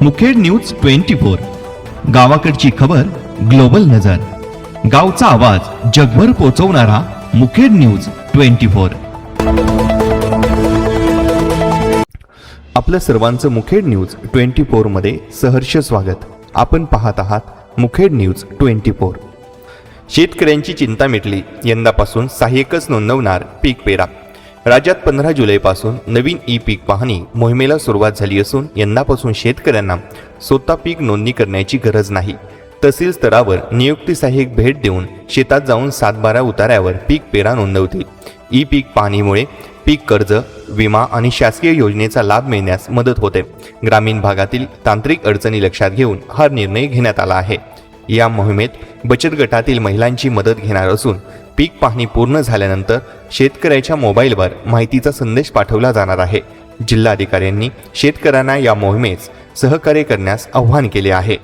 Mukhed news 24, गावाकडची खबर global नजर, गावचा आवाज जगभर पोहोचवणारा मुखेड न्यूज 24। आपल्या सर्वांचं मुखेड न्यूज 24 मध्ये सहर्ष स्वागत। आपण पाहत आहात मुखेड न्यूज 24। शेतकऱ्यांची चिंता मिटली, यंदापासून सहाय्यकच नोंदवणार पीक पेरा। राज्यात 15 जुलैपासून नवीन ई पीक पाहणी मोहिमेला सुरुवात झाली असून यंदापासून शेतकऱ्यांना स्वतः पीक नोंदणी करण्याची गरज नाही। तहसील स्तरावर नियुक्ती सहाय्यक भेट देऊन शेतात जाऊन 7/12 उतार्यावर पीक पेरा नोंदवतील। ई पीक पाहणीमुळे पीक कर्ज, विमा आणि शासकीय योजनेचा लाभ मिळण्यास मदत होते। ग्रामीण भागातील तांत्रिक अडचणी लक्षात घेऊन हा निर्णय घेण्यात आला आहे। या मोहिमेत बचत गटातील महिलांची मदत घेणार असून पीक पाहणी पूर्ण झाल्यानंतर शेतकऱ्याच्या मोबाईलवर माहितीचा संदेश पाठवला जाणार आहे। जिल्हाधिकाऱ्यांनी शेतकऱ्यांना या मोहिमेस सहकार्य करण्यास आवाहन केले आहे।